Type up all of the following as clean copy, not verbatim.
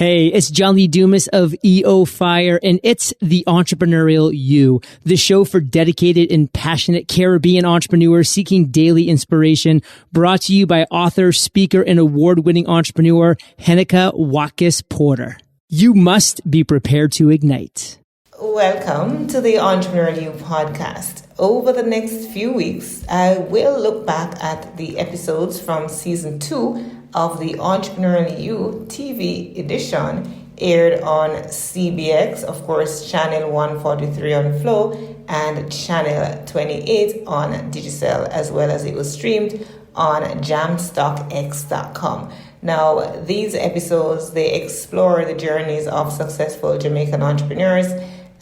Hey, it's John Lee Dumas of EO Fire, and it's the Entrepreneurial You, the show for dedicated and passionate Caribbean entrepreneurs seeking daily inspiration, brought to you by author, speaker, and award-winning entrepreneur Heneka Watkis-Porter. You must be prepared to ignite. Welcome to the Entrepreneurial You podcast. Over the next few weeks, I will look back at the episodes from season 2 of the Entrepreneurial You TV edition, aired on CBX, of course, channel 143 on Flow and channel 28 on Digicel, as well as it was streamed on jamstockx.com. Now, these episodes, they explore the journeys of successful Jamaican entrepreneurs,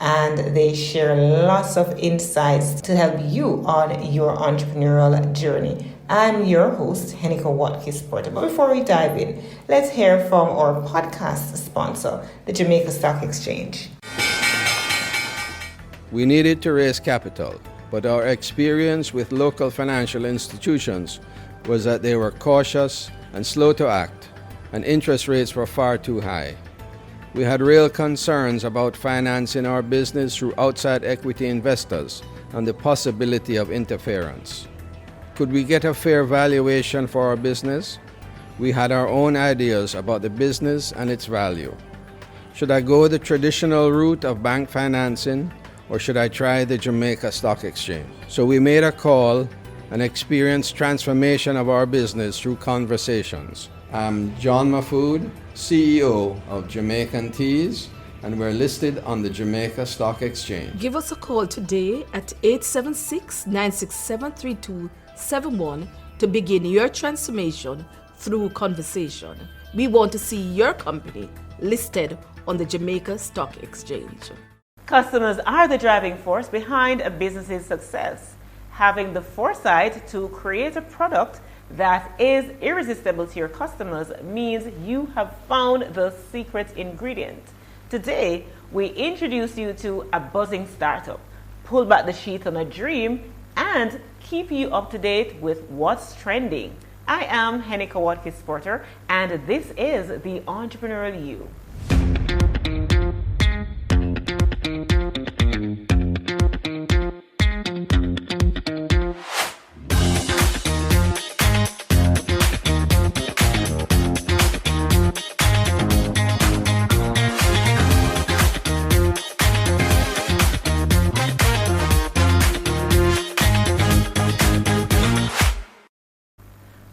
and they share lots of insights to help you on your entrepreneurial journey. I'm your host, Heneka Watkis-Porter. But before we dive in, let's hear from our podcast sponsor, the Jamaica Stock Exchange. We needed to raise capital, but our experience with local financial institutions was that they were cautious and slow to act, and interest rates were far too high. We had real concerns about financing our business through outside equity investors and the possibility of interference. Could we get a fair valuation for our business? We had our own ideas about the business and its value. Should I go the traditional route of bank financing, or should I try the Jamaica Stock Exchange? So we made a call and experienced transformation of our business through conversations. I'm John Mafood, CEO of Jamaican Teas, and we're listed on the Jamaica Stock Exchange. Give us a call today at 876-967-3271 to begin your transformation through conversation. We want to see your company listed on the Jamaica Stock Exchange. Customers are the driving force behind a business's success. Having the foresight to create a product that is irresistible to your customers means you have found the secret ingredient. Today, we introduce you to a buzzing startup, pull back the sheet on a dream, and keep you up to date with what's trending. I am Heneka Watkis-Porter, and this is the Entrepreneurial You.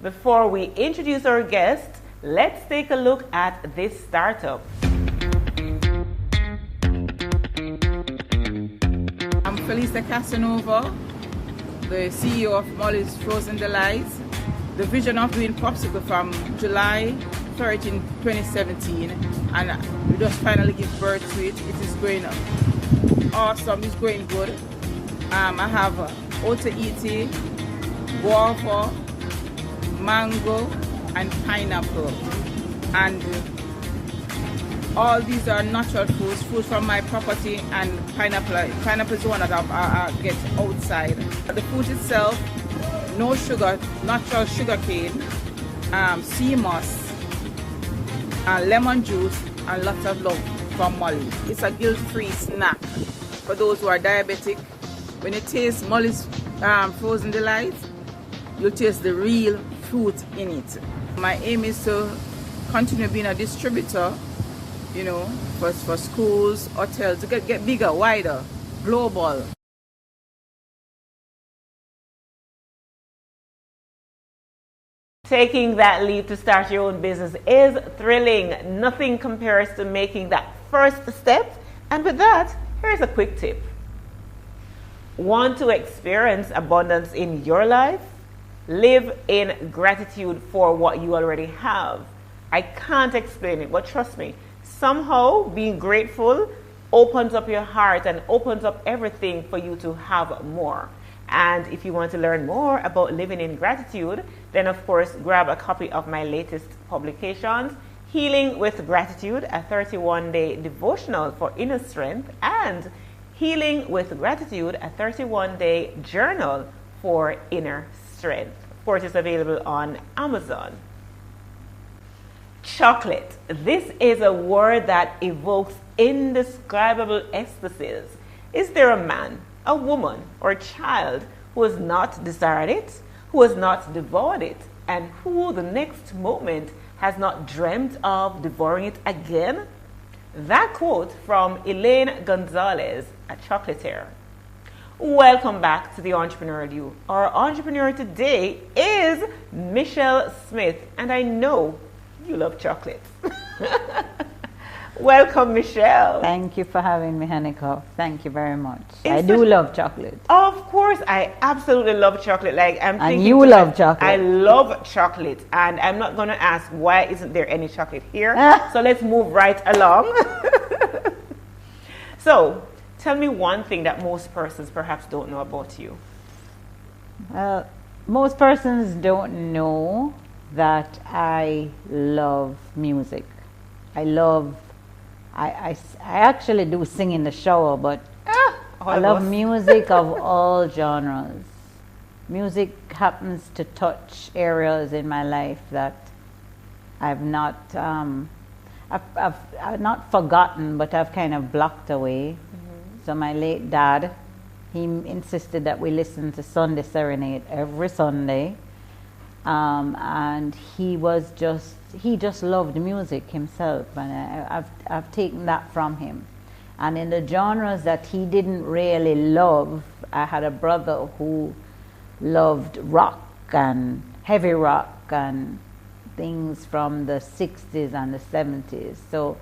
Before we introduce our guest, let's take a look at this startup. I'm Felicia Casanova, the CEO of Molly's Frozen Delights. The vision of doing popsicle from July 13, 2017, and we just finally give birth to it. It is going awesome, it's going good. I have Otaiti, guava, mango, and pineapple, and all these are natural food from my property, and pineapple is the one that I get outside. The food itself, no sugar, natural sugar cane, sea moss, lemon juice, and lots of love from Molly. It's a guilt-free snack for those who are diabetic. When you taste Molly's Frozen Delights, you'll taste the real fruit in it. My aim is to continue being a distributor, for schools, hotels, to get bigger, wider, global. Taking that leap to start your own business is thrilling. Nothing compares to making that first step. And with that, here's a quick tip. Want to experience abundance in your life? Live in gratitude for what you already have. I can't explain it, but trust me, somehow being grateful opens up your heart and opens up everything for you to have more. And if you want to learn more about living in gratitude, then of course grab a copy of my latest publications, Healing with Gratitude, a 31-day devotional for inner strength, and Healing with Gratitude, a 31-day journal for inner strength. Of course, it's available on Amazon. Chocolate. This is a word that evokes indescribable ecstasies. Is there a man, a woman, or a child who has not desired it, who has not devoured it, and who the next moment has not dreamt of devouring it again? That quote from Elaine Gonzalez, a chocolatier. Welcome back to the Entrepreneurial You. Our entrepreneur today is Michelle Smith, and I know you love chocolate. Welcome, Michelle. Thank you for having me, Heneka. Thank you very much. I do love chocolate. Of course, I absolutely love chocolate. Like I'm And thinking you love chocolate. I love chocolate, and I'm not going to ask why isn't there any chocolate here. So let's move right along. So, tell me one thing that most persons perhaps don't know about you. Well, most persons don't know that I love music. I actually do sing in the shower, but I love music of all genres. Music happens to touch areas in my life that I've not I've not forgotten, but I've kind of blocked away. So my late dad, he insisted that we listen to Sunday Serenade every Sunday. And he just loved music himself, and I've taken that from him. And in the genres that he didn't really love, I had a brother who loved rock and heavy rock and things from the 60s and the 70s. So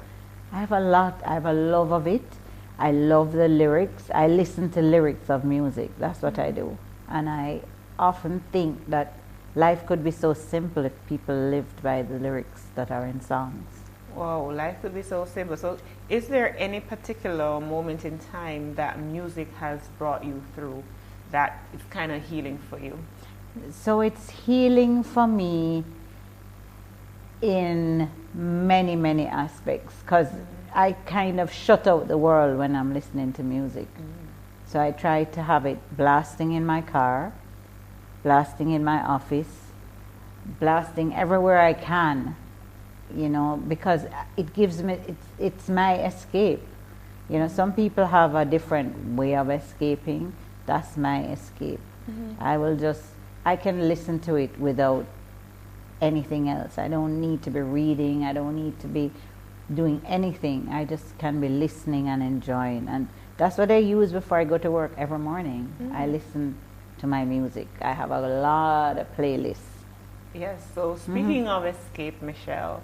I have a love of it. I love the lyrics. I listen to lyrics of music. That's what I do. And I often think that life could be so simple if people lived by the lyrics that are in songs. Wow, life could be so simple. So is there any particular moment in time that music has brought you through that is kind of healing for you? So it's healing for me in many, many aspects, because I kind of shut out the world when I'm listening to music. So I try to have it blasting in my car, blasting in my office, blasting everywhere I can, you know, because it gives me, it's my escape. You know, some people have a different way of escaping. That's my escape. I can listen to it without anything else. I don't need to be reading. I don't need to be doing anything. I just can be listening and enjoying. And that's what I use before I go to work every morning. I listen to my music. I have a lot of playlists. Yes, so speaking of escape, Michelle,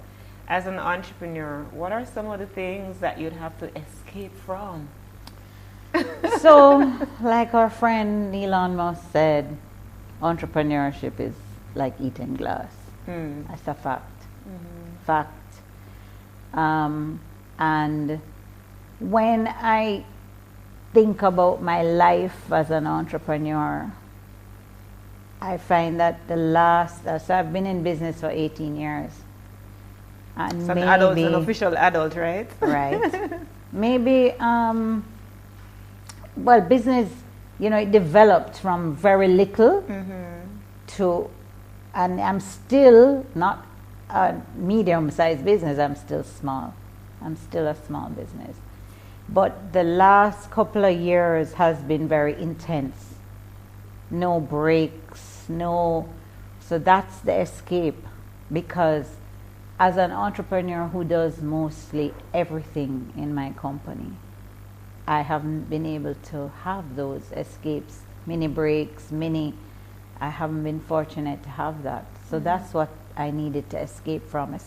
as an entrepreneur, what are some of the things that you'd have to escape from? So, like our friend Elon Musk said, entrepreneurship is like eating glass. That's a fact. Fact. And when I think about my life as an entrepreneur, I find that so I've been in business for 18 years. And So an official adult, right? Right. Maybe, well, business, you know, it developed from very little to, and I'm still not a medium-sized business, I'm still small. I'm still a small business. But the last couple of years has been very intense. No breaks, so that's the escape, because as an entrepreneur who does mostly everything in my company, I haven't been able to have those escapes, mini breaks, I haven't been fortunate to have that. So that's what I needed to escape from the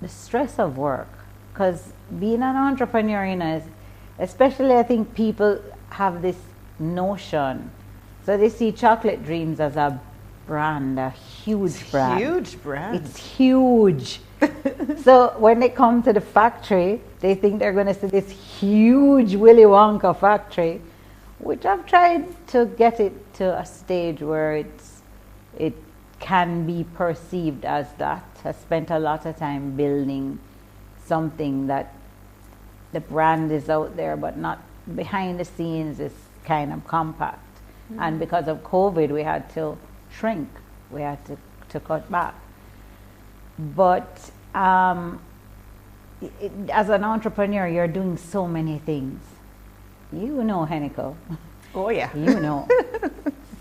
stress of work. Because being an entrepreneur, you know, especially I think people have this notion. So they see Chocolate Dreams as a brand, a huge brand. Huge brand. It's huge. So when they come to the factory, they think they're going to see this huge Willy Wonka factory, which I've tried to get it to a stage where it can be perceived as that. I spent a lot of time building something that the brand is out there, but not behind the scenes is kind of compact. And because of COVID, we had to shrink. We had to to cut back. But as an entrepreneur, you're doing so many things. You know, Heneka. Oh yeah. You know.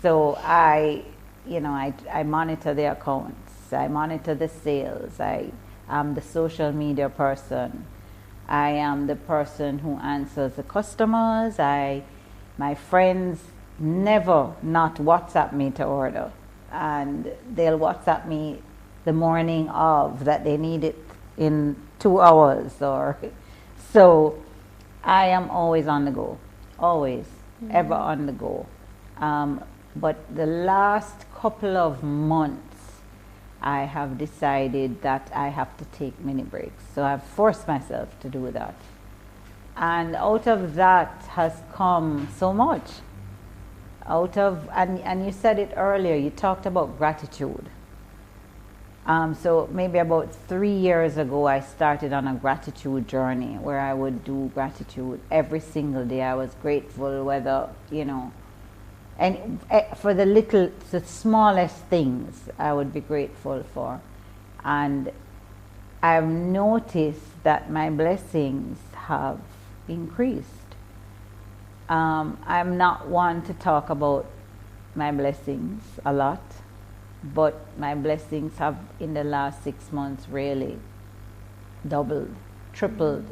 So I monitor the accounts. I monitor the sales. I am the social media person. I am the person who answers the customers. My friends never not WhatsApp me to order, and they'll WhatsApp me the morning of that they need it in 2 hours or so. I am always on the go, always, ever on the go. But the last couple of months, I have decided that I have to take mini breaks. So I've forced myself to do that. And out of that has come so much. And you said it earlier, you talked about gratitude. So maybe about 3 years ago, I started on a gratitude journey where I would do gratitude every single day. I was grateful whether, and for the smallest things I would be grateful for. And I've noticed that my blessings have increased. I'm not one to talk about my blessings a lot, but my blessings have in the last 6 months really doubled, tripled,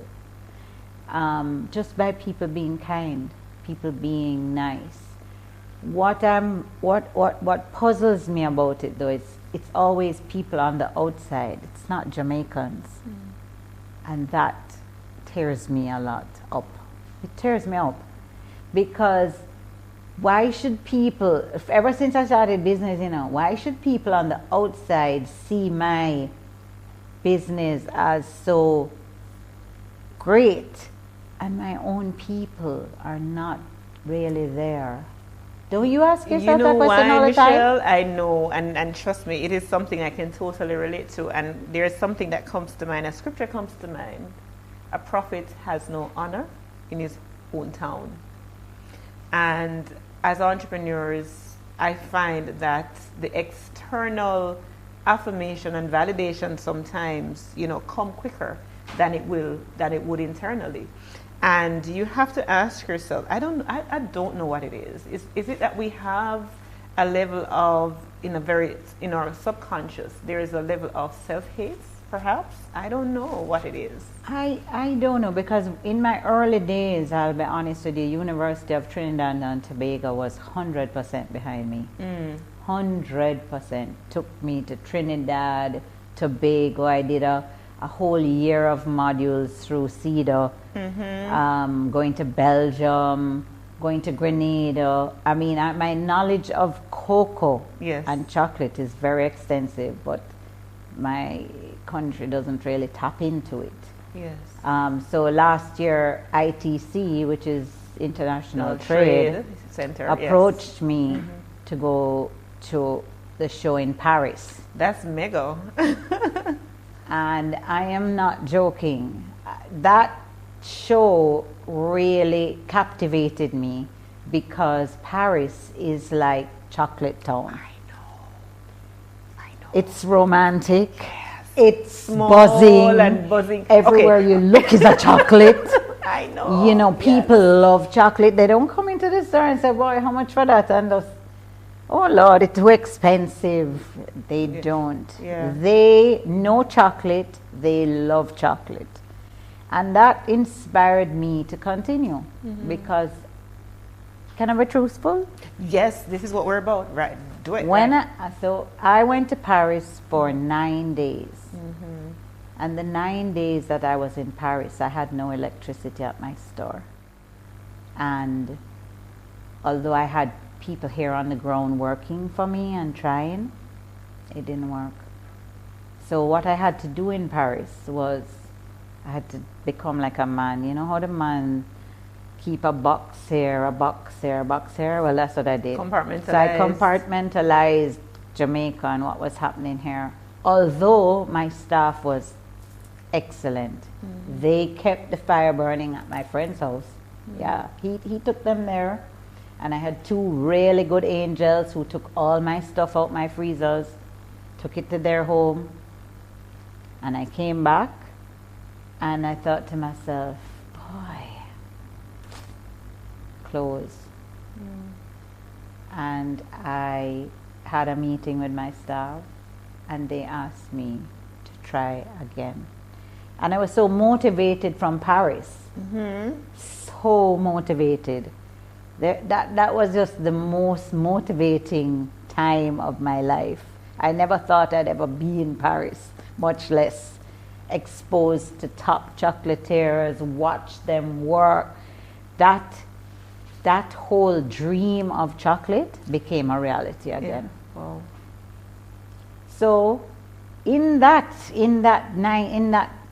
just by people being kind, people being nice. What puzzles me about it though is it's always people on the outside. It's not Jamaicans, and that tears me a lot up. It tears me up because why should people? Ever since I started business, why should people on the outside see my business as so great, and my own people are not really there? Don't you ask yourself that question all the time? Michelle, I know, and trust me, it is something I can totally relate to. And there's something that comes to mind, a scripture comes to mind. A prophet has no honor in his own town. And as entrepreneurs, I find that the external affirmation and validation sometimes, come quicker than it would internally. And you have to ask yourself, I don't know what it is. Is it that we have a level of, in our subconscious, there is a level of self-hate, perhaps? I don't know what it is. I don't know, because in my early days, I'll be honest with you, University of Trinidad and Tobago was 100% behind me. 100% took me to Trinidad, Tobago. I did a whole year of modules through CEDA, going to Belgium, going to Grenada. I mean, my knowledge of cocoa and chocolate is very extensive, but my country doesn't really tap into it. Yes. So last year, ITC, which is International Trade Center, approached me to go to the show in Paris. That's mega. And I am not joking. That show really captivated me because Paris is like chocolate town. I know. It's romantic. Yes. It's small buzzing. and buzzing. Everywhere you look is a chocolate. I know. People love chocolate. They don't come into the store and say, boy, how much for that? And those, oh Lord, it's too expensive. They don't. Yeah. They know chocolate. They love chocolate. And that inspired me to continue because, can I be truthful? Yes, this is what we're about. Right. Do it. So I went to Paris for 9 days. And the 9 days that I was in Paris, I had no electricity at my store. And although I had people here on the ground working for me and trying, it didn't work. So what I had to do in Paris was I had to become like a man. You know how the man keep a box here, a box here, a box here? Well, that's what I did. Compartmentalized. So I compartmentalized Jamaica and what was happening here. Although my staff was excellent. They kept the fire burning at my friend's house. Yeah, he took them there. And I had 2 really good angels who took all my stuff out my freezers. took it to their home, and I came back, and I thought to myself, boy, clothes. And I had a meeting with my staff, and they asked me to try again. And I was so motivated from Paris, so motivated. That was just the most motivating time of my life. I never thought I'd ever be in Paris, much less exposed to top chocolatiers, watch them work. That whole dream of chocolate became a reality again. Yeah. Wow. So in that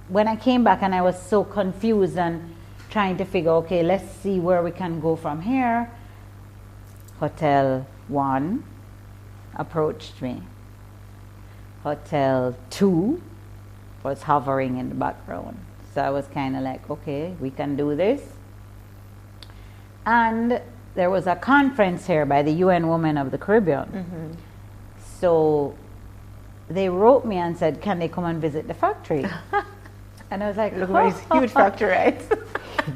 when I came back, and I was so confused and trying to figure, okay, let's see where we can go from here. Hotel 1 approached me. Hotel 2 was hovering in the background. So I was kind of like, okay, we can do this. And there was a conference here by the UN Women of the Caribbean. So they wrote me and said, can they come and visit the factory? And I was like, Look at this huge factory, right?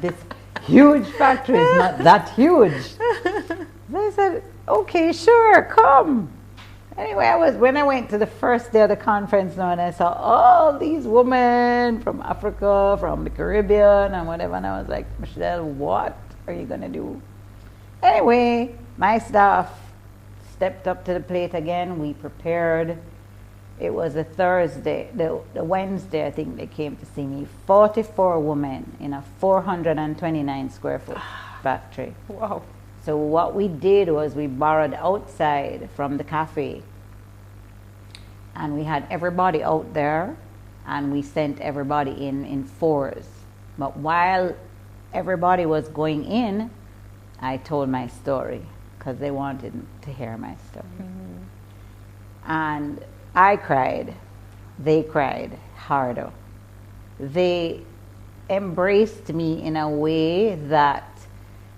This huge factory is not that huge. They said, okay, sure, come. Anyway, when I went to the first day of the conference now, and I saw all these women from Africa, from the Caribbean, and whatever, and I was like, Michelle, what are you going to do? Anyway, my staff stepped up to the plate again. We prepared. It was a Thursday. The Wednesday, I think they came to see me. 44 women in a 429 square foot factory. Wow. So what we did was we borrowed outside from the cafe, and we had everybody out there, and we sent everybody in fours. But while everybody was going in, I told my story, because they wanted to hear my story. And I cried. They cried harder. They embraced me in a way that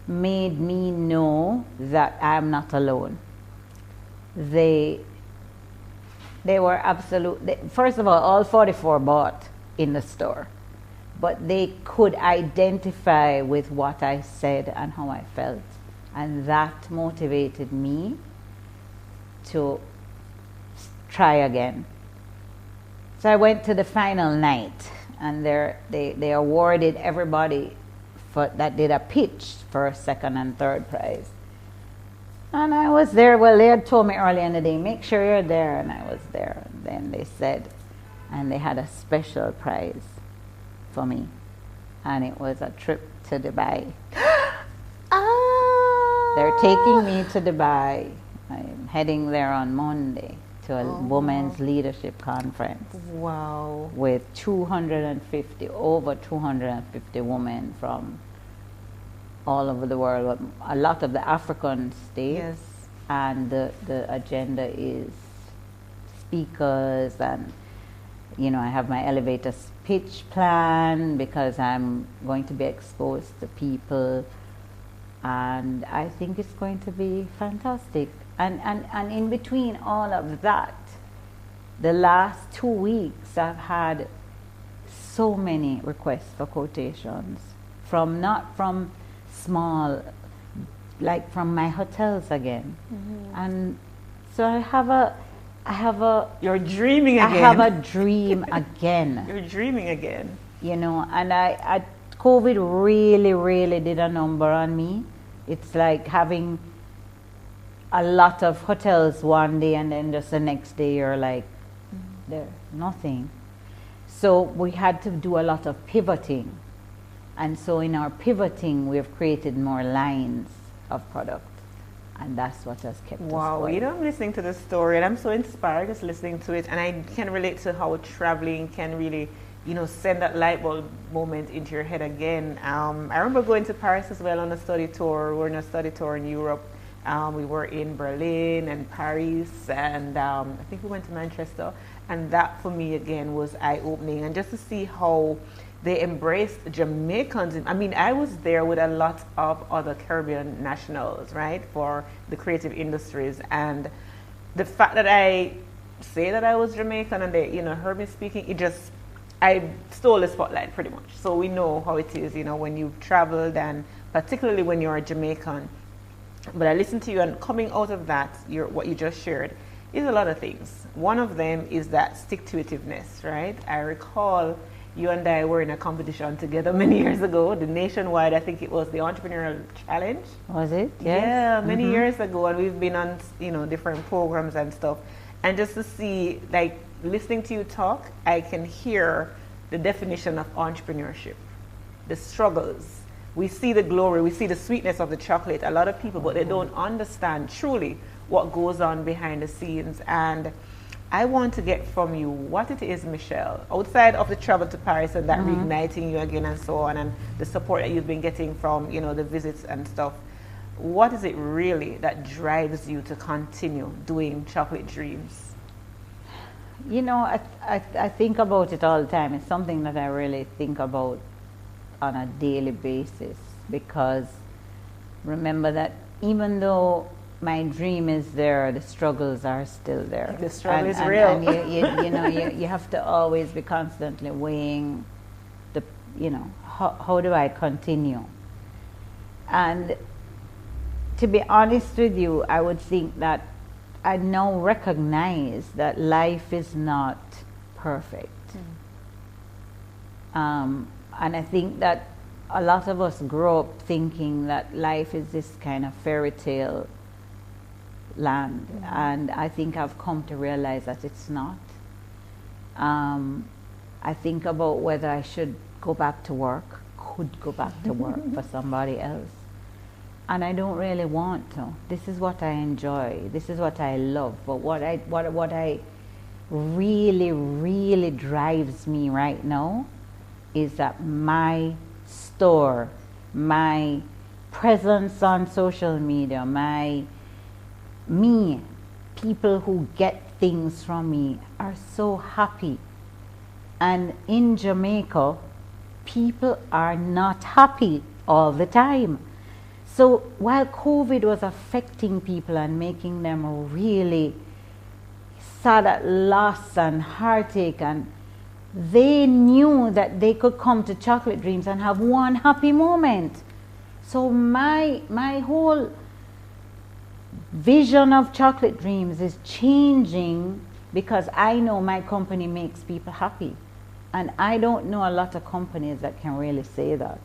made me know that I'm not alone. They were first of all 44 bought in the store, but they could identify with what I said and how I felt, and that motivated me to try again. So I went to the final night, and they awarded everybody that did a pitch for second and third prize. And I was there. Well, they had told me early in the day, make sure you're there, and I was there. And then they said, and they had a special prize for me, and it was a trip to Dubai. They're taking me to Dubai. I'm heading there on Monday to a women's leadership conference. Wow. With over 250 women from all over the world, a lot of the African states. Yes. And the agenda is speakers, and I have my elevator pitch plan, because I'm going to be exposed to people, and I think it's going to be fantastic. And in between all of that, the last 2 weeks I've had so many requests for quotations not from small, like from my hotels again. And so I have a You're dreaming again. I have a dream again. You're dreaming again. And I COVID really, really did a number on me. It's like having a lot of hotels one day, and then just the next day you're like, there's nothing. So we had to do a lot of pivoting. And so in our pivoting, we've created more lines of product. And that's what has kept us going. I'm listening to this story, and I'm so inspired just listening to it. And I can relate to how traveling can really, send that light bulb moment into your head again. I remember going to Paris as well on a study tour. We're on a study tour in Europe. We were in Berlin and Paris, and I think we went to Manchester. And that for me again was eye-opening. And just to see how they embraced Jamaicans. I mean, I was there with a lot of other Caribbean nationals, right, for the creative industries. And the fact that I say that I was Jamaican and they, heard me speaking, I stole the spotlight pretty much. So we know how it is, when you've traveled, and particularly when you're a Jamaican. But I listened to you, and coming out of that, what you just shared is a lot of things. One of them is that stick-to-itiveness, right? I recall you and I were in a competition together many years ago, the nationwide, I think it was the Entrepreneurial Challenge. Was it? Yes. Yeah, many years ago, and we've been on, different programs and stuff. And just to see, like, listening to you talk, I can hear the definition of entrepreneurship, the struggles. We see the glory, we see the sweetness of the chocolate, a lot of people, but they don't understand truly what goes on behind the scenes. And I want to get from you what it is, Michelle, outside of the travel to Paris and that reigniting you again and so on, and the support that you've been getting from, the visits and stuff. What is it really that drives you to continue doing Chocolate Dreams? I think about it all the time. It's something that I really think about on a daily basis, because remember that even though my dream is there, the struggles are still there. The struggle is real. And you have to always be constantly weighing how do I continue? And to be honest with you, I would think that I now recognize that life is not perfect. And I think that a lot of us grow up thinking that life is this kind of fairy tale land, and I think I've come to realize that it's not. I think about whether I should go back to work, could go back to work for somebody else. And I don't really want to. This is what I enjoy. This is what I love. But what I really, really drives me right now is that my store, my presence on social media, people who get things from me are so happy. And in Jamaica, people are not happy all the time. So while COVID was affecting people and making them really sad at loss and heartache, and they knew that they could come to Chocolate Dreams and have one happy moment. So my whole vision of Chocolate Dreams is changing, because I know my company makes people happy. And I don't know a lot of companies that can really say that.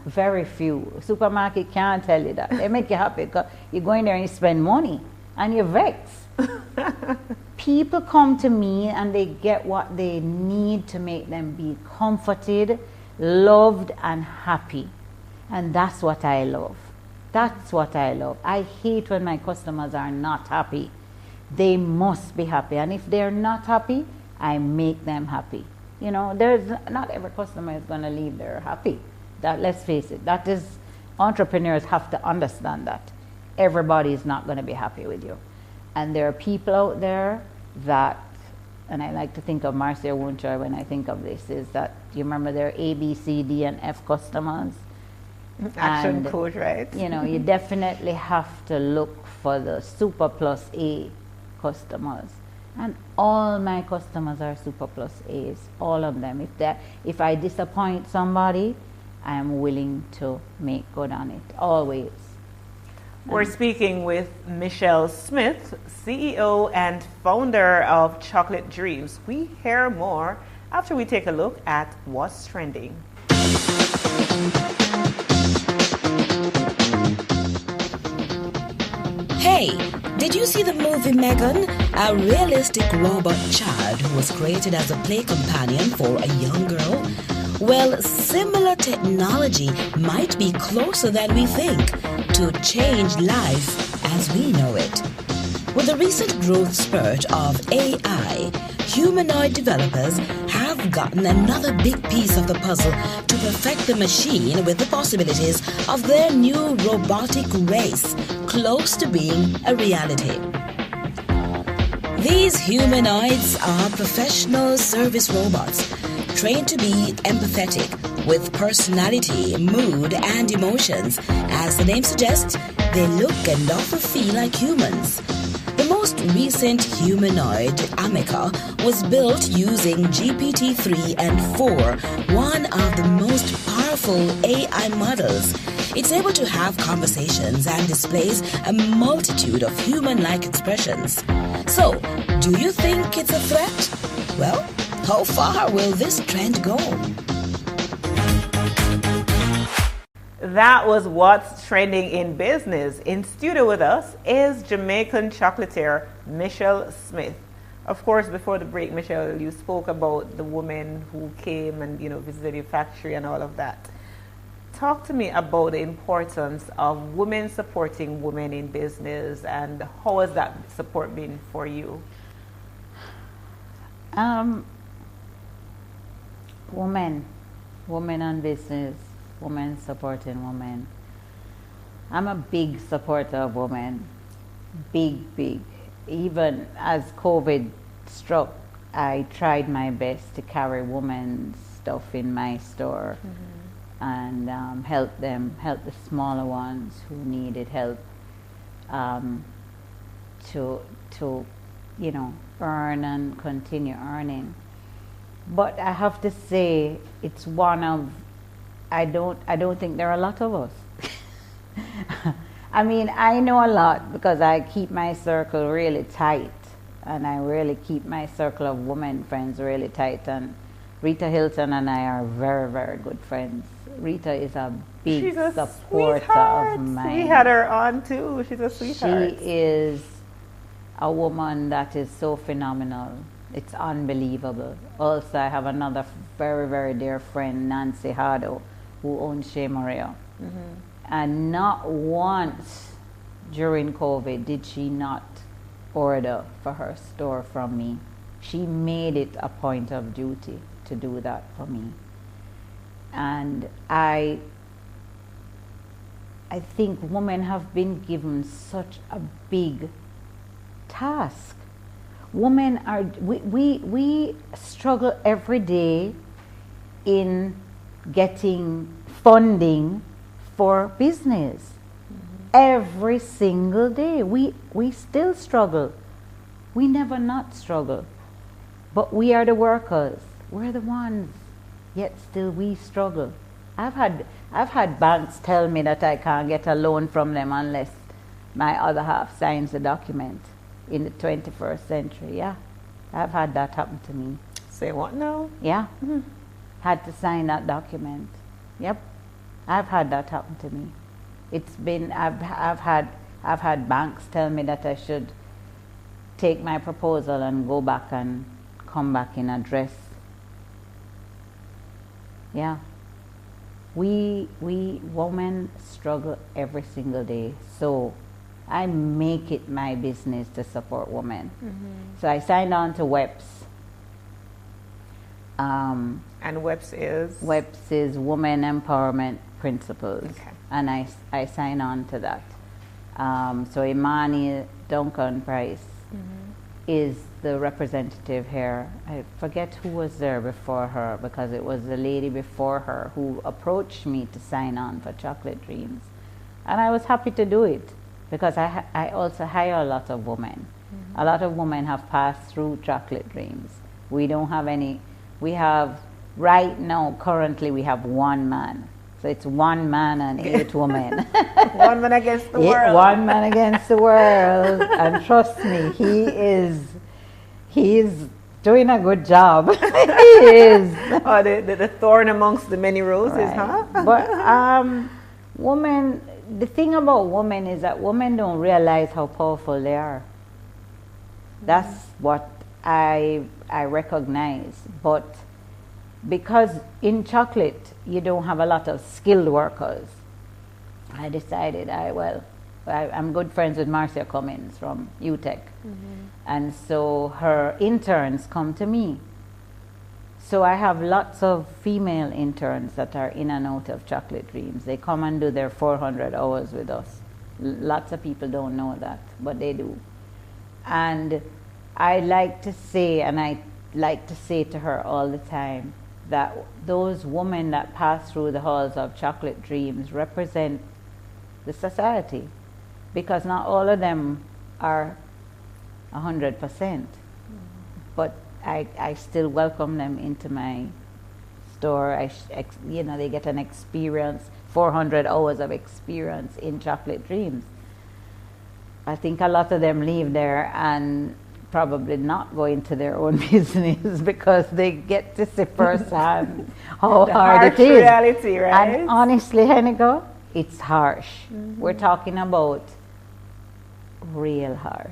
Very few. Supermarket can't tell you that. They make you happy because you go in there and you spend money and you vex. People come to me and they get what they need to make them be comforted, loved, and happy. And that's what I love. That's what I love. I hate when my customers are not happy. They must be happy. And if they're not happy, I make them happy. There's not every customer is going to leave there happy. Let's face it. That is, entrepreneurs have to understand that. Everybody is not going to be happy with you. And there are people out there that, and I like to think of Marcia Wunchoy when I think of this, is that, you remember their A, B, C, D, and F customers? Action code, right? You definitely have to look for the Super Plus A customers. And all my customers are Super Plus A's, all of them. If I disappoint somebody, I am willing to make good on it, always. We're speaking with Michelle Smith, CEO and founder of Chocolate Dreams. We hear more after we take a look at what's trending. Hey, did you see the movie Megan? A realistic robot child who was created as a play companion for a young girl? Well, similar technology might be closer than we think to change life as we know it. With the recent growth spurt of AI, humanoid developers have gotten another big piece of the puzzle to perfect the machine with the possibilities of their new robotic race close to being a reality. These humanoids are professional service robots trained to be empathetic with personality, mood, and emotions. As the name suggests, they look and often feel like humans. The most recent humanoid, Heneka, was built using GPT-3 and 4, one of the most powerful AI models. It's able to have conversations and displays a multitude of human-like expressions. So, do you think it's a threat? Well, how far will this trend go? That was what's trending in business. In studio with us is Jamaican chocolatier Michelle Smith. Of course, before the break, Michelle, you spoke about the woman who came and visited your factory and all of that. Talk to me about the importance of women supporting women in business, and how has that support been for you? Women on business, women supporting women. I'm a big supporter of women, big. Even as COVID struck, I tried my best to carry women's stuff in my store. And help the smaller ones who needed help to earn and continue earning. But I have to say, it's one of, I don't think there are a lot of us. I mean, I know a lot because I keep my circle really tight, and I really keep my circle of women friends really tight. And Rita Hilton and I are very, very good friends. Rita is a big supporter of mine. We had her on too. She's a sweetheart. She is a woman that is so phenomenal. It's unbelievable. Also, I have another very, very dear friend, Nancy Hardo, who owns Chez Maria. And not once during COVID did she not order for her store from me. She made it a point of duty to do that for me. And I think women have been given such a big task. Women are, we struggle every day in getting funding for business. Every single day. We still struggle. We never not struggle. But we are the workers. We're the ones. Yet still we struggle. I've had banks tell me that I can't get a loan from them unless my other half signs the document in the 21st century. Yeah, I've had that happen to me. Say what now? Yeah, had to sign that document. Yep, I've had that happen to me. It's been I've had banks tell me that I should take my proposal and go back and come back in address. Yeah, we women struggle every single day. So I make it my business to support women. So I signed on to WEPS. And WEPS is? WEPS is Women Empowerment Principles. Okay. And I sign on to that. So Imani Duncan Price is the representative here. I forget who was there before her, because it was the lady before her who approached me to sign on for Chocolate Dreams. And I was happy to do it because I also hire a lot of women. A lot of women have passed through Chocolate Dreams. We don't have any, we have, right now, currently we have one man. So it's one man and 8 women. One man against the world. One man against the world. And trust me, he is doing a good job. He is. Oh, the thorn amongst the many roses, Right. huh? But women, the thing about women is that women don't realize how powerful they are. That's what I recognize. But because in chocolate you don't have a lot of skilled workers, I decided I'm good friends with Marcia Cummins from UTech. And so her interns come to me. So I have lots of female interns that are in and out of Chocolate Dreams. They come and do their 400 hours with us. Lots of people don't know that, but they do. And I like to say to her all the time, that those women that pass through the halls of Chocolate Dreams represent the society, because not all of them are 100%. But I still welcome them into my store. They get an experience, 400 hours of experience in Chocolate Dreams. I think a lot of them leave there and probably not go into their own business because they get to see firsthand how hard it is. Reality, right? And honestly, Heneka, it's harsh. We're talking about real harsh.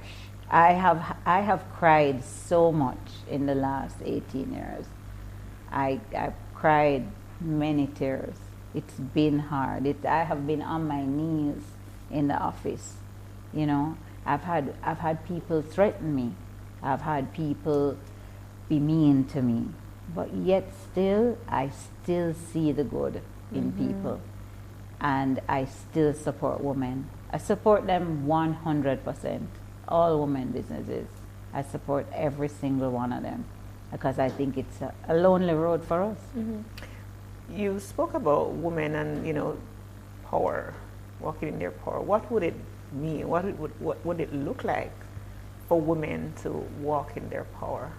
I have cried so much in the last 18 years. I've cried many tears. It's been hard. I have been on my knees in the office. You know, I've had people threaten me. I've had people be mean to me. But yet still, I still see the good in people. And I still support women. I support them 100%. All women businesses. I support every single one of them because I think it's a lonely road for us. You spoke about women and, power, walking in their power. What would it mean? What would it look like for women to walk in their power?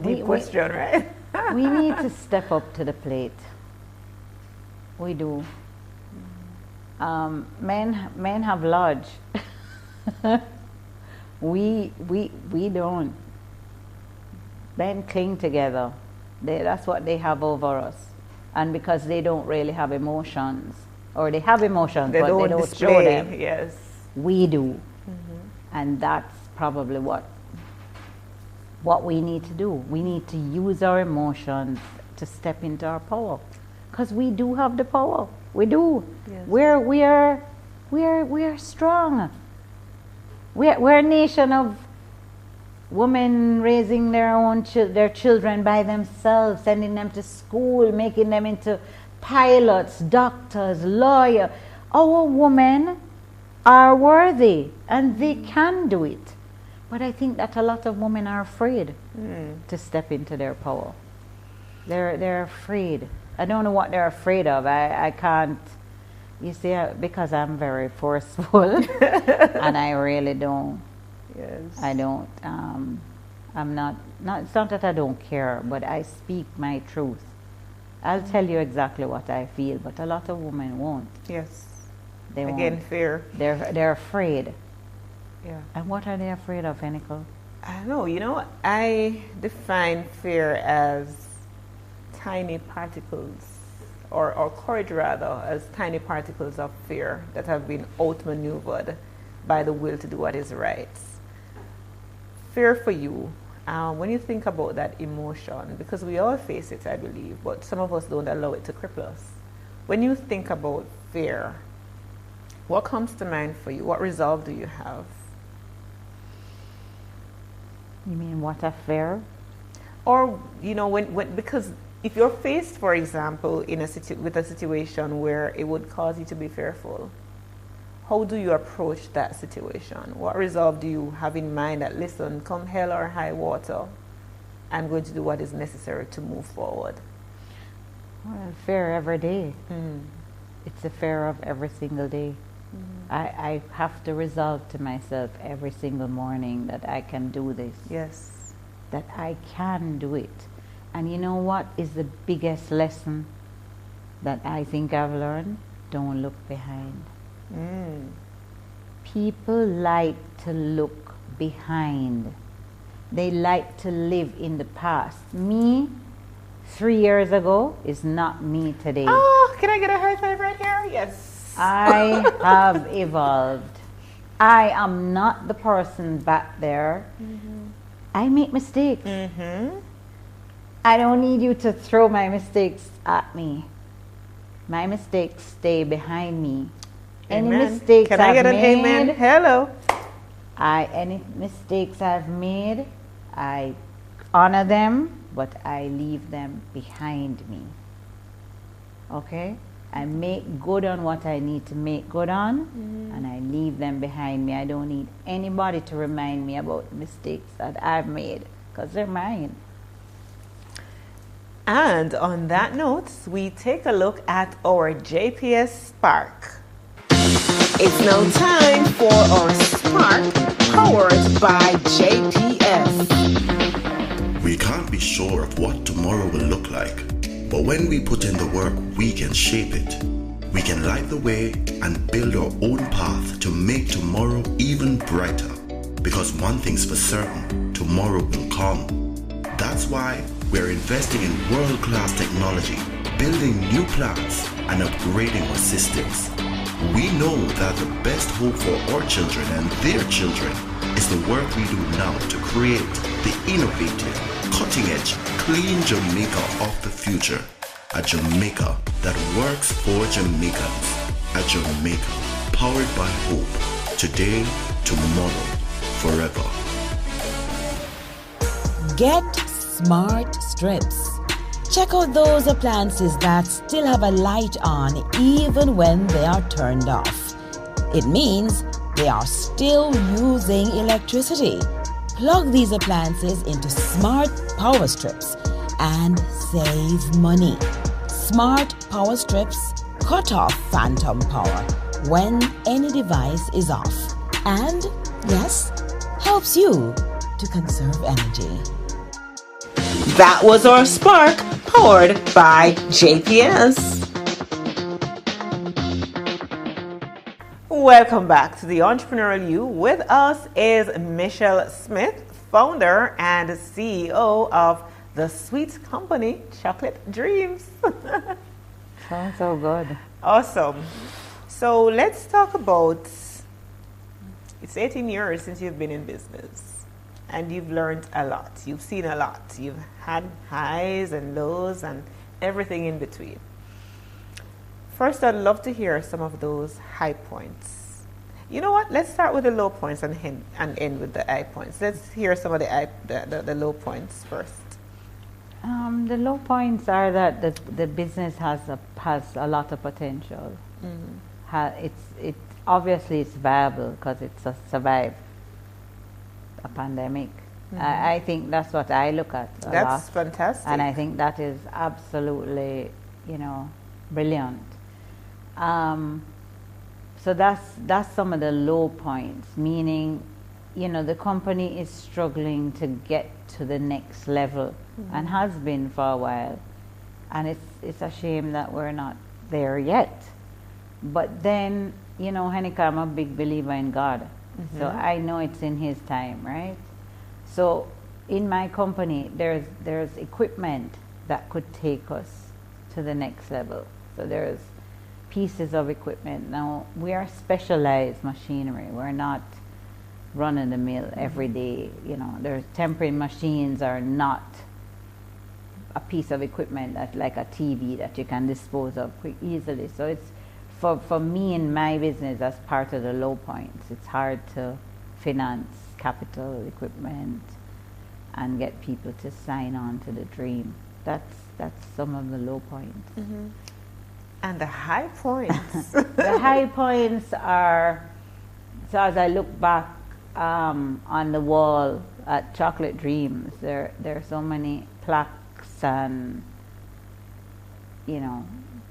Deep question, right? We need to step up to the plate. We do. Men have lodge. we don't. Men cling together. That's what they have over us. And because they don't really have emotions, or they have emotions, but they don't show them. Yes. We do. And that's probably what we need to do. We need to use our emotions to step into our power. Because we do have the power. We do. Yes. We are strong. We're a nation of women raising their children by themselves, sending them to school, making them into pilots, doctors, lawyers. Our women are worthy and they can do it. But I think that a lot of women are afraid to step into their power. They're afraid. I don't know what they're afraid of. I can't, you see, because I'm very forceful and I really don't. Yes. I don't, I'm not, it's not that I don't care, but I speak my truth. I'll tell you exactly what I feel, but a lot of women won't. Yes. They Again, won't. fear. They're afraid. Yeah. And what are they afraid of, Heneka? I don't know. I define fear as tiny particles, or courage rather, as tiny particles of fear that have been outmaneuvered by the will to do what is right. Fear for you, when you think about that emotion, because we all face it, I believe, but some of us don't allow it to cripple us. When you think about fear, what comes to mind for you? What resolve do you have? You mean what a fear? Or, when because if you're faced, for example, with a situation where it would cause you to be fearful, how do you approach that situation? What resolve do you have in mind that, listen, come hell or high water, I'm going to do what is necessary to move forward? Well, fear every day. It's a fear of every single day. I have to resolve to myself every single morning that I can do this. Yes. That I can do it. And you know what is the biggest lesson that I think I've learned? Don't look behind. People like to look behind. They like to live in the past. Me, 3 years ago, is not me today. Oh, can I get a high five right here? Yes. I have evolved. I am not the person back there. I make mistakes. I don't need you to throw my mistakes at me. My mistakes stay behind me. Amen. Any mistakes Can I get I've an made, amen? Hello. Any mistakes I've made, I honor them, but I leave them behind me. Okay? I make good on what I need to make good on, and I leave them behind me. I don't need anybody to remind me about mistakes that I've made, because they're mine. And on that note, we take a look at our JPS Spark. It's now time for our Spark, powered by JPS. We can't be sure of what tomorrow will look like, but when we put in the work, we can shape it. We can light the way and build our own path to make tomorrow even brighter. Because one thing's for certain, tomorrow will come. That's why we're investing in world-class technology, building new plants, and upgrading our systems. We know that the best hope for our children and their children is the work we do now to create the innovative, cutting-edge, clean Jamaica of the future. A Jamaica that works for Jamaicans. A Jamaica powered by hope. Today, tomorrow, forever. Get smart strips. Check out those appliances that still have a light on even when they are turned off. It means they are still using electricity. Plug these appliances into smart power strips and save money. Smart power strips cut off phantom power when any device is off. And yes, helps you to conserve energy. That was our Spark, powered by JPS. Welcome back to the Entrepreneurial You. With us is Michelle Smith, founder and CEO of the sweet company Chocolate Dreams. Sounds so good. Awesome. So let's talk about, it's 18 years since you've been in business. And you've learned a lot. You've seen a lot. You've had highs and lows and everything in between. First, I'd love to hear some of those high points. You know what? Let's start with the low points and end with the high points. Let's hear some of the low points first. The low points are that the business has a lot of potential. It obviously it's viable because it's survived a pandemic. I think that's what I look at a lot. That's fantastic. And I think that is absolutely, brilliant. So that's some of the low points, meaning, the company is struggling to get to the next level and has been for a while. And it's a shame that we're not there yet. But then, Heneka, I'm a big believer in God. So I know it's in His time, right? So in my company, there's equipment that could take us to the next level. So there's pieces of equipment. Now, we are specialized machinery. We're not run of the mill every day. There's tempering machines are not a piece of equipment that like a TV that you can dispose of easily. So it's for me in my business, that's part of the low points. It's hard to finance capital equipment and get people to sign on to the dream. That's some of the low points. And the high points. The high points are, so as I look back on the wall at Chocolate Dreams, there are so many plaques and,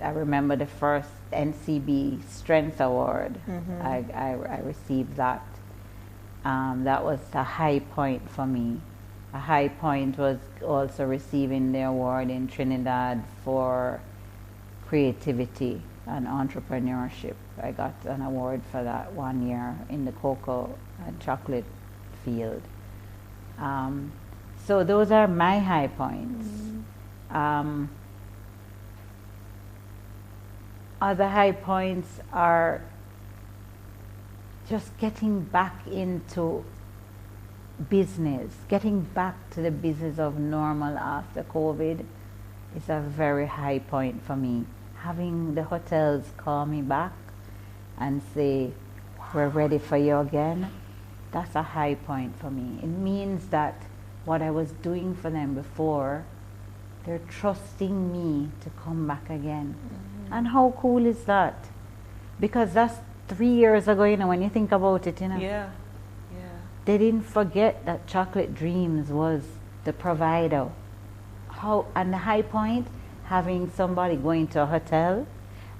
I remember the first NCB Strength Award. I received that. That was a high point for me. A high point was also receiving the award in Trinidad for creativity and entrepreneurship. I got an award for that 1 year in the cocoa and chocolate field. So those are my high points. Other high points are just getting back into business, getting back to the business of normal after COVID is a very high point for me. Having the hotels call me back and say, we're ready for you again, that's a high point for me. It means that what I was doing for them before, they're trusting me to come back again. And how cool is that? Because that's 3 years ago, when you think about it, Yeah. They didn't forget that Chocolate Dreams was the provider. And the high point, having somebody go into a hotel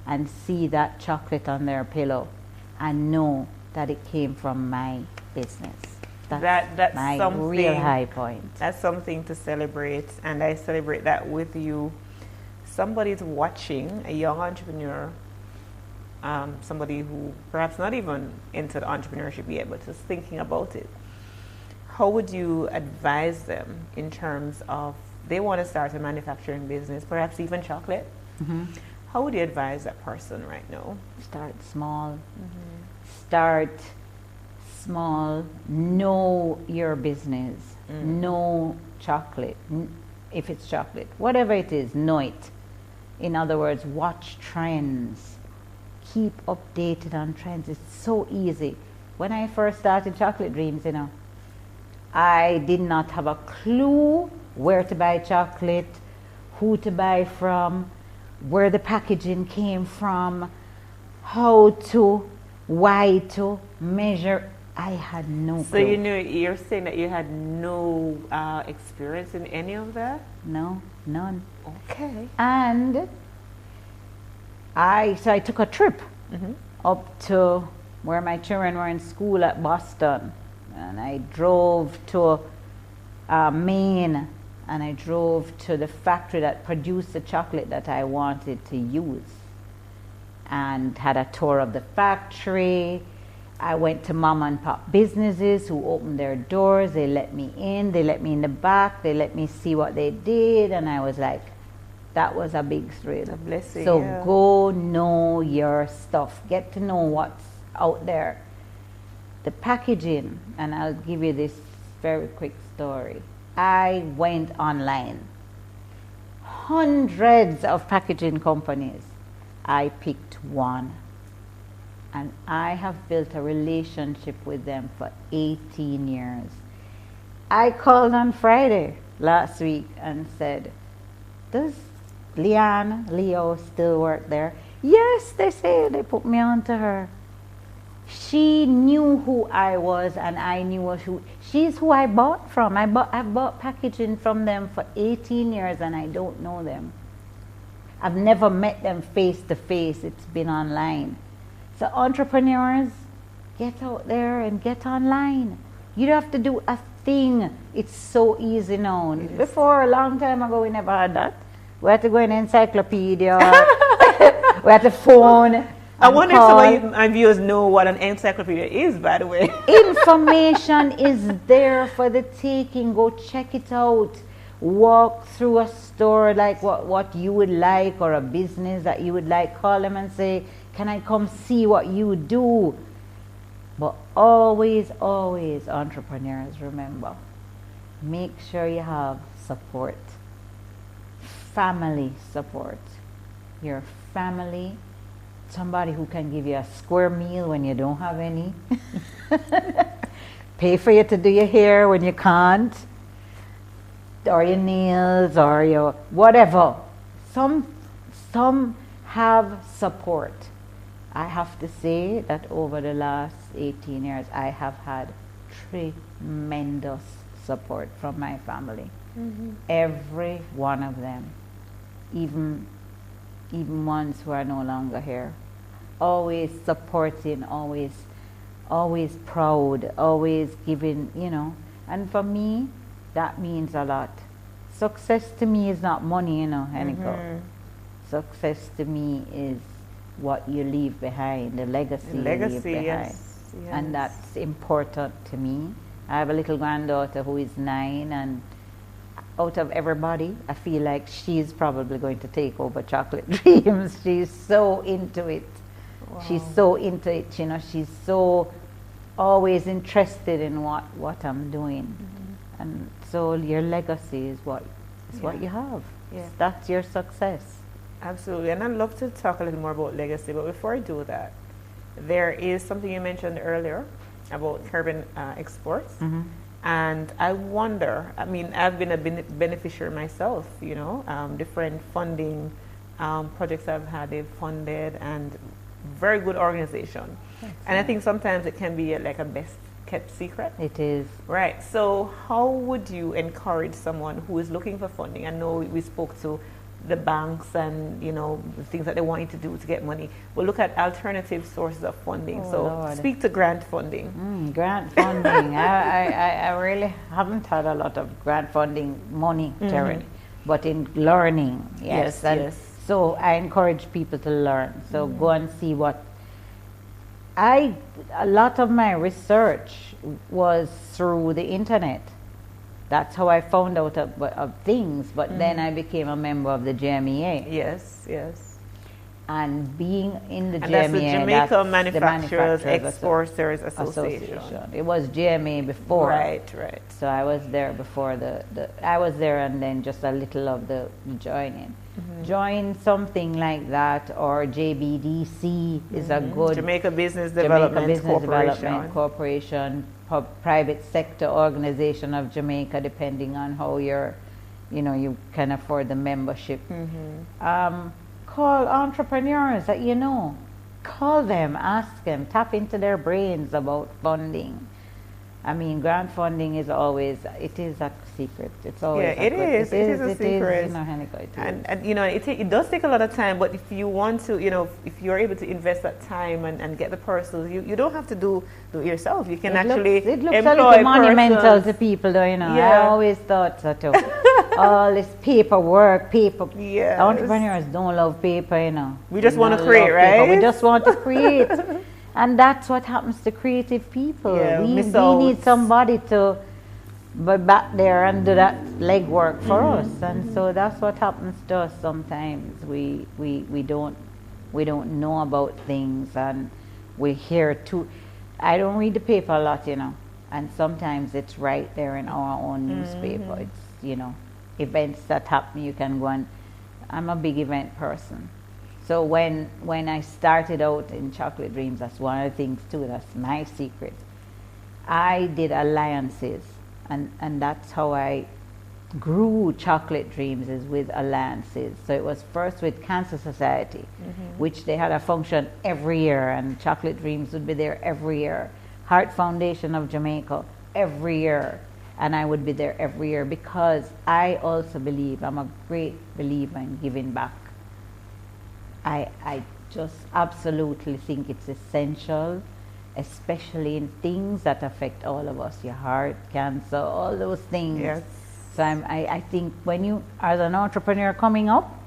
and see that chocolate on their pillow and know that it came from my business. That's my something, real high point. That's something to celebrate, and I celebrate that with you. Somebody's watching, a young entrepreneur, somebody who perhaps not even into the entrepreneurship yet, but just thinking about it. How would you advise them in terms of they want to start a manufacturing business, perhaps even chocolate? Mm-hmm. How would you advise that person right now? Start small. Start small. Know your business. Know chocolate. If it's chocolate, whatever it is, know it. In other words, watch trends. Keep updated on trends. It's so easy. When I first started Chocolate Dreams, I did not have a clue where to buy chocolate, who to buy from, where the packaging came from, how to, why to measure. I had no So clue. you're saying that you had no experience in any of that? No, none. Okay. And I took a trip up to where my children were in school at Boston, and I drove to Maine, and I drove to the factory that produced the chocolate that I wanted to use, and had a tour of the factory. I went to mom and pop businesses who opened their doors. They let me in, they let me in the back, they let me see what they did, and I was like, that was a big thrill. A blessing. So yeah. go know your stuff. Get to know what's out there. The packaging, and I'll give you this very quick story. I went online. Hundreds of packaging companies. I picked one. And I have built a relationship with them for 18 years. I called on Friday last week and said, does Leo still work there? Yes, they say. They put me on to her. She knew who I was, and I knew who. She's who I bought from. I've bought packaging from them for 18 years, and I don't know them. I've never met them face to face. It's been online. So entrepreneurs, get out there and get online. You don't have to do a thing. It's so easy now. Before, a long time ago, we never had that. We had to go in an encyclopedia. We had to phone. I wonder if some of my viewers know what an encyclopedia is, by the way. Information is there for the taking. Go check it out. Walk through a store like what you would like, or a business that you would like. Call them and say, can I come see what you do? But always, always, entrepreneurs, remember, make sure you have support. Family support. Your family, somebody who can give you a square meal when you don't have any. Pay for you to do your hair when you can't. Or your nails, or your whatever. Some have support. I have to say that over the last 18 years, I have had tremendous support from my family. Every one of them, even ones who are no longer here, always supporting, always proud, always giving, and for me, that means a lot. Success to me is not money, Heneka. Success to me is what you leave behind, the legacy you leave behind. Yes. And that's important to me. I have a little granddaughter who is 9, and out of everybody, I feel like she's probably going to take over Chocolate Dreams. She's so into it. Wow. She's so into it, she's so always interested in what I'm doing. And so your legacy is what you have. Yeah. That's your success. Absolutely, and I'd love to talk a little more about legacy, but before I do that, there is something you mentioned earlier about carbon exports, and I wonder, I've been a beneficiary myself, different funding projects I've had, they've funded, and very good organization. And I think sometimes it can be like a best kept secret. It is. Right, so how would you encourage someone who is looking for funding? I know we spoke to the banks and, you know, the things that they want you to do to get money. We'll look at alternative sources of funding. So Lord. speak to grant funding. Grant funding. I really haven't had a lot of grant funding monetary, but in learning, yes. So I encourage people to learn. So go and see what. A lot of my research was through the internet. That's how I found out of things. But then I became a member of the JMEA. Yes, yes. And being in the And JMEA, that's the Jamaica that's Manufacturers the Exporters Association. It was JMA before. Right. So I was there before I was there, and then just a little of the joining. Join something like that, or JBDC is a good Jamaica Business Development Corporation, private sector organization of Jamaica, depending on how you can afford the membership. Call entrepreneurs that you know. Call them, ask them, tap into their brains about funding. I mean, grant funding is always, it is a secret. It's always it is a secret. You know, Heneka, it is. And you know, it does take a lot of time, but if you want to, you know, if you're able to invest that time and get the persons, you don't have to do it yourself. You can it looks a little monumental to people, though, you know. I always thought so too. All this paperwork. Entrepreneurs don't love paper, you know. We just want to create, right? We just want to create. And that's what happens to creative people. We need somebody to be back there and do that legwork for us. And so that's what happens to us sometimes. We don't know about things, and we hear too. I don't read the paper a lot, you know. And sometimes it's right there in our own newspaper. It's, you know, events that happen, you can go and, I'm a big event person. So when I started out in Chocolate Dreams, that's one of the things too, that's my secret. I did alliances, and that's how I grew Chocolate Dreams, is with alliances. So it was first with Cancer Society, which they had a function every year, and Chocolate Dreams would be there every year. Heart Foundation of Jamaica, every year. And I would be there every year because I also believe, I'm a great believer in giving back. I just absolutely think it's essential, especially in things that affect all of us, your heart, cancer, all those things. Yes. So I think when you, as an entrepreneur coming up,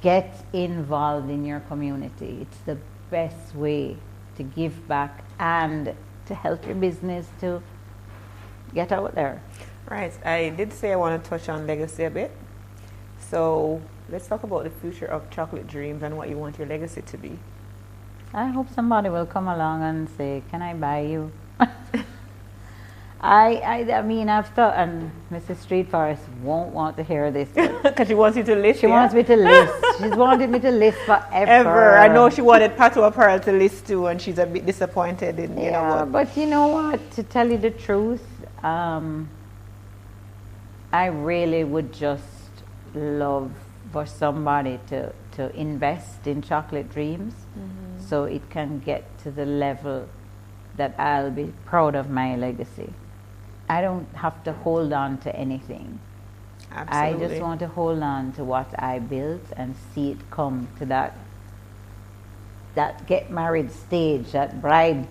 get involved in your community. It's the best way to give back and to help your business to get out there. Right. I did say I want to touch on legacy a bit. So let's talk about the future of Chocolate Dreams and what you want your legacy to be. I hope somebody will come along and say, can I buy you? I mean, I've thought, and Mrs. Street Forest won't want to hear this. Because she wants you to list. She wants me to list. She's wanted me to list forever. I know she wanted Pato Apparel to list too, and she's a bit disappointed in, you know what. But you know what, to tell you the truth, I really would just love for somebody to invest in Chocolate Dreams, so it can get to the level that I'll be proud of my legacy. I don't have to hold on to anything. Absolutely. I just want to hold on to what I built and see it come to that get married stage, that bride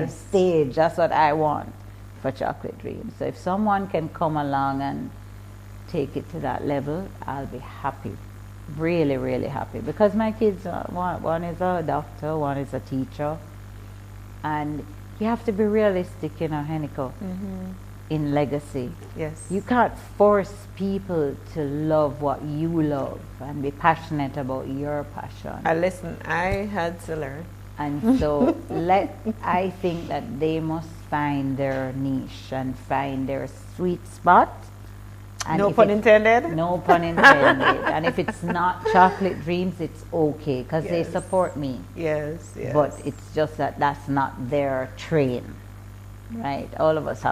stage. That's what I want for Chocolate Dreams. So if someone can come along and take it to that level, I'll be happy. Really, really happy. Because my kids, one is a doctor, one is a teacher. And you have to be realistic, you know, Heneka, in legacy. Yes. You can't force people to love what you love and be passionate about your passion. Listen, I had to learn. And so I think that they must find their niche and find their sweet spot. And no pun intended? No pun intended. And if it's not Chocolate Dreams, it's okay, because they support me. Yes. But it's just that that's not their train, right? All of us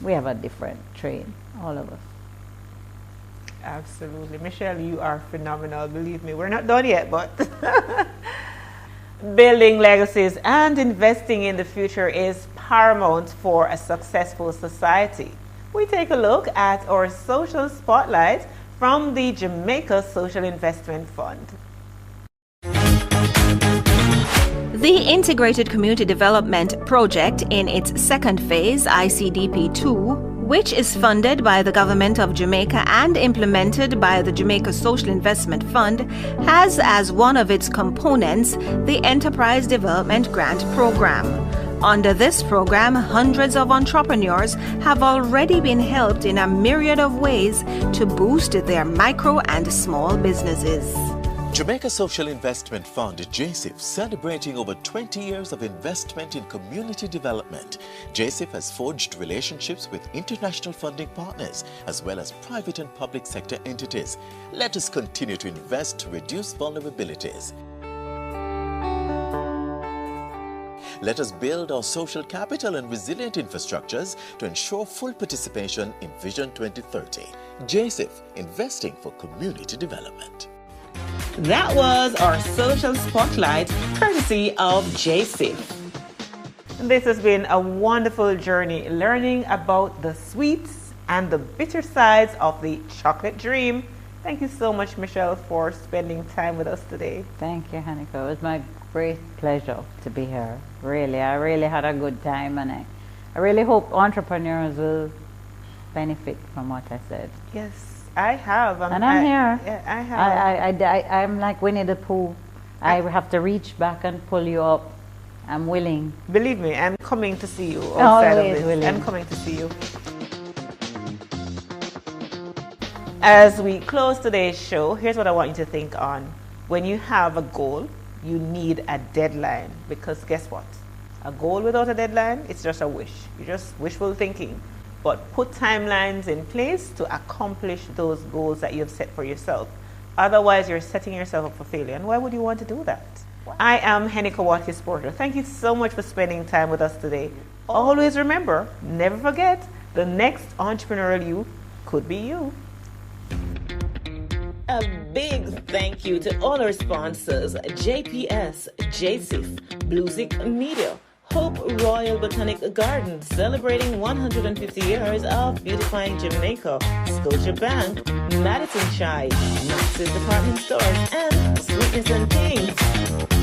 we have a different train, all of us. Absolutely. Michelle, you are phenomenal. Believe me, we're not done yet, but building legacies and investing in the future is paramount for a successful society. We take a look at our social spotlight from the Jamaica Social Investment Fund. The Integrated Community Development Project in its second phase, ICDP2, which is funded by the Government of Jamaica and implemented by the Jamaica Social Investment Fund, has as one of its components the Enterprise Development Grant Program. Under this program, hundreds of entrepreneurs have already been helped in a myriad of ways to boost their micro and small businesses. Jamaica Social Investment Fund, JSIF, celebrating over 20 years of investment in community development. JSIF has forged relationships with international funding partners as well as private and public sector entities. Let us continue to invest to reduce vulnerabilities. Let us build our social capital and resilient infrastructures to ensure full participation in Vision 2030. JSIF, investing for community development. That was our social spotlight, courtesy of JSIF. This has been a wonderful journey, learning about the sweets and the bitter sides of the chocolate dream. Thank you so much, Michelle, for spending time with us today. Thank you, Heneka. It was my great pleasure to be here. Really, I really had a good time, and I really hope entrepreneurs will benefit from what I said. Yes. I have. And I'm here. Yeah, I have. I'm like Winnie the Pooh. I have to reach back and pull you up. I'm willing. Believe me, I'm coming to see you outside Always of this. willing. I'm coming to see you. As we close today's show, here's what I want you to think on. When you have a goal, you need a deadline. Because guess what? A goal without a deadline, it's just a wish. You're just wishful thinking. But put timelines in place to accomplish those goals that you have set for yourself. Otherwise, you're setting yourself up for failure. And why would you want to do that? I am Heneka Watkis-Porter. Thank you so much for spending time with us today. Always remember, never forget, the next entrepreneurial you could be you. A big thank you to all our sponsors, JPS, JSIF, Bluesick Media, Hope Royal Botanic Gardens, celebrating 150 years of beautifying Jamaica, Scotiabank, Madison Chai, Max's Department Stores, and Sweetness and Things.